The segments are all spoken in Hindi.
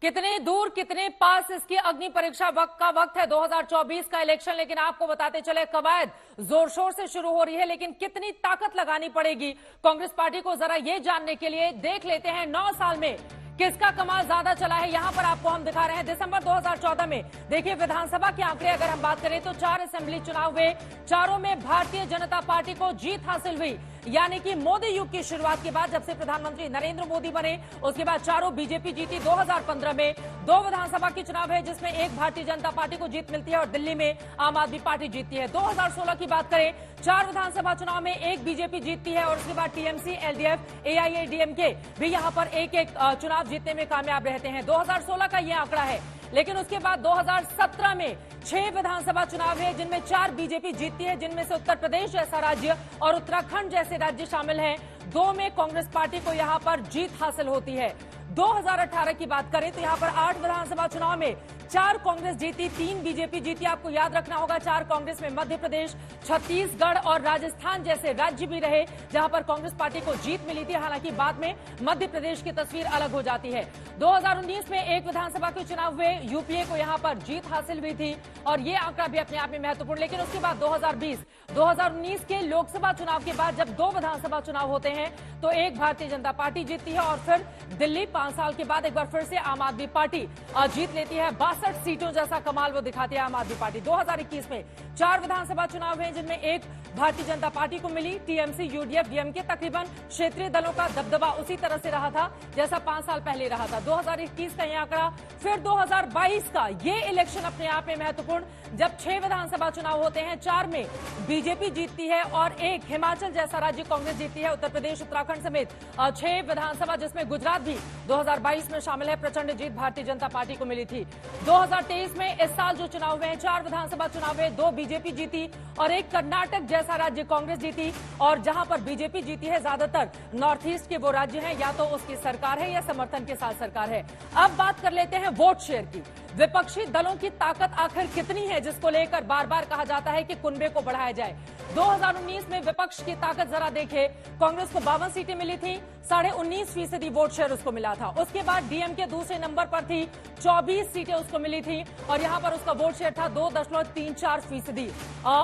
कितने दूर कितने पास इसकी अग्नि परीक्षा का वक्त है 2024 का इलेक्शन। लेकिन आपको बताते चले कवायद जोर शोर से शुरू हो रही है, लेकिन कितनी ताकत लगानी पड़ेगी कांग्रेस पार्टी को, जरा ये जानने के लिए देख लेते हैं 9 साल में किसका कमाल ज्यादा चला है। यहां पर आपको हम दिखा रहे हैं दिसंबर 2014 में। देखिए विधानसभा के आंकड़े अगर हम बात करें तो 4 असेंबली चुनाव हुए, चारों में भारतीय जनता पार्टी को जीत हासिल हुई। यानी कि मोदी युग की शुरुआत के बाद, जब से प्रधानमंत्री नरेंद्र मोदी बने, उसके बाद चारों बीजेपी जीती। 2015 में 2 विधानसभा के चुनाव है जिसमें एक भारतीय जनता पार्टी को जीत मिलती है और दिल्ली में आम आदमी पार्टी जीतती है। 2016 की बात करें, 4 विधानसभा चुनाव में एक बीजेपी जीतती है और उसके बाद टीएमसी, एलडीएफ, एआईएडीएमके भी यहां पर एक एक चुनाव जीतने में कामयाब रहते हैं। 2016 का यह आंकड़ा है। लेकिन उसके बाद 2017 में 6 विधानसभा चुनाव है जिनमें 4 बीजेपी जीतती है, जिनमें से उत्तर प्रदेश जैसा राज्य और उत्तराखंड जैसे राज्य शामिल हैं। 2 में कांग्रेस पार्टी को यहां पर जीत हासिल होती है। 2018 की बात करें तो यहां पर 8 विधानसभा चुनाव में 4 कांग्रेस जीती, 3 बीजेपी जीती। आपको याद रखना होगा 4 कांग्रेस में मध्य प्रदेश, छत्तीसगढ़ और राजस्थान जैसे राज्य भी रहे जहां पर कांग्रेस पार्टी को जीत मिली थी। हालांकि बाद में मध्य प्रदेश की तस्वीर अलग हो जाती है। 2019 में एक विधानसभा के चुनाव हुए, यूपीए को यहां पर जीत हासिल हुई थी और ये आंकड़ा भी अपने आप में महत्वपूर्ण। लेकिन उसके बाद 2019 के लोकसभा चुनाव के बाद जब 2 विधानसभा चुनाव होते हैं तो एक भारतीय जनता पार्टी जीतती है और फिर दिल्ली 5 साल के बाद एक बार फिर से आम आदमी पार्टी जीत लेती है। 62 सीटों जैसा कमाल वो दिखाती है आम आदमी पार्टी। 2021 में 4 विधानसभा चुनाव हैं जिनमें एक भारतीय जनता पार्टी को मिली। टीएमसी, यूडीएफ, डीएमके, तकरीबन क्षेत्रीय दलों का दबदबा उसी तरह से रहा था जैसा 5 साल पहले रहा था। 2021 का यह आंकड़ा। फिर 2022 का ये इलेक्शन अपने आप में महत्वपूर्ण, जब 6 विधानसभा चुनाव होते हैं, 4 में बीजेपी जीतती है और एक हिमाचल जैसा राज्य कांग्रेस जीतती है। उत्तर प्रदेश, उत्तराखंड समेत 6 विधानसभा, जिसमें गुजरात भी 2022 में शामिल है, प्रचंड जीत भारतीय जनता पार्टी को मिली थी। 2023 में इस साल जो चुनाव हुए हैं, 4 विधानसभा चुनाव हुए, 2 बीजेपी जीती और एक कर्नाटक जैसा राज्य कांग्रेस जीती। और जहां पर बीजेपी जीती है ज्यादातर नॉर्थ ईस्ट के वो राज्य हैं, या तो उसकी सरकार है या समर्थन के साथ सरकार है। अब बात कर लेते हैं वोट शेयर की। विपक्षी दलों की ताकत आखिर कितनी है जिसको लेकर बार बार कहा जाता है कि कुनबे को बढ़ाया जाए। 2019 में विपक्ष की ताकत जरा देखें। कांग्रेस को 52 सीटें मिली थी, 19.5% वोट शेयर उसको मिला था। उसके बाद डीएमके दूसरे नंबर पर थी, 24 सीटें उसको मिली थी और यहां पर उसका वोट शेयर था 2.34%।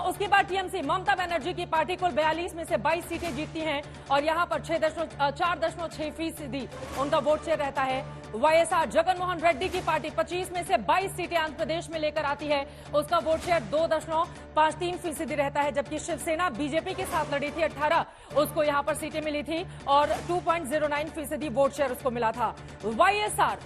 उसके बाद टीएमसी, ममता बनर्जी की पार्टी कुल 42 में से 22 सीटें जीतती हैं और यहां पर 4.6% उनका वोट शेयर रहता है। वाईएसआर, जगन मोहन रेड्डी की पार्टी 25 में से 22 सीटें आंध्र प्रदेश में लेकर आती है, उसका वोट शेयर 2.53% रहता है। जबकि शिवसेना बीजेपी के साथ लड़ी थी, 18 उसको यहां पर सीटें मिली थी और 2.09% वोट शेयर उसको मिला था। वाईएसआर,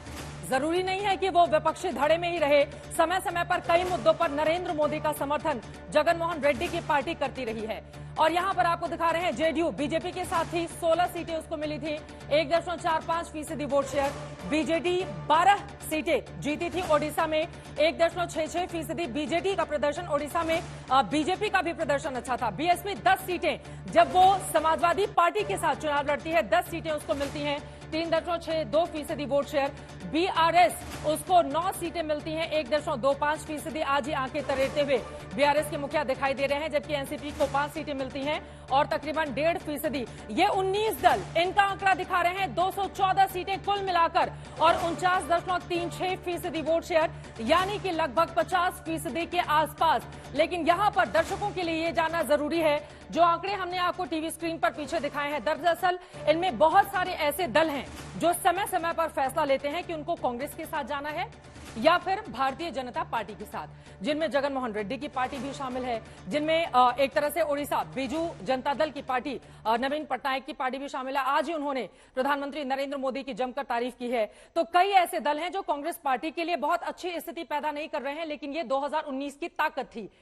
जरूरी नहीं है कि वो विपक्षी धड़े में ही रहे, समय समय पर कई मुद्दों पर नरेंद्र मोदी का समर्थन जगन मोहन रेड्डी की पार्टी करती रही है। और यहां पर आपको दिखा रहे हैं जेडीयू, बीजेपी के साथ थी, 16 सीटें उसको मिली थी, 1.45% वोट शेयर। बीजेडी 12 सीटें जीती थी ओडिशा में, 1.66% बीजेडी का प्रदर्शन ओडिशा में। बीजेपी का भी प्रदर्शन अच्छा था। बीएसपी 10 सीटें, जब वो समाजवादी पार्टी के साथ चुनाव लड़ती है, 10 सीटें उसको मिलती हैं, 3.62% वोट शेयर। बीआरएस, उसको 9 सीटें मिलती हैं, 1.25%। आज ही आंखें तरेते हुए बीआरएस के मुखिया दिखाई दे रहे हैं, जबकि एनसीपी को 5 सीटें मिलती हैं और तकरीबन 1.5%। ये 19 दल, इनका आंकड़ा दिखा रहे हैं 214 सीटें कुल मिलाकर और 49.36% वोट शेयर, यानी कि लगभग 50% के आसपास। लेकिन यहां पर दर्शकों के लिए ये जानना जरूरी है, जो आंकड़े हमने आपको टीवी स्क्रीन पर पीछे दिखाए हैं, दरअसल इनमें बहुत सारे ऐसे दल हैं जो समय समय पर फैसला लेते हैं कि उनको कांग्रेस के साथ जाना है या फिर भारतीय जनता पार्टी के साथ, जिनमें जगन मोहन रेड्डी की पार्टी भी शामिल है, जिनमें एक तरह से ओडिशा बीजू जनता दल की पार्टी, नवीन पटनायक की पार्टी भी शामिल है। आज ही उन्होंने प्रधानमंत्री नरेंद्र मोदी की जमकर तारीफ की है। तो कई ऐसे दल हैं जो कांग्रेस पार्टी के लिए बहुत अच्छी स्थिति पैदा नहीं कर रहे हैं, लेकिन ये 2019 की ताकत थी।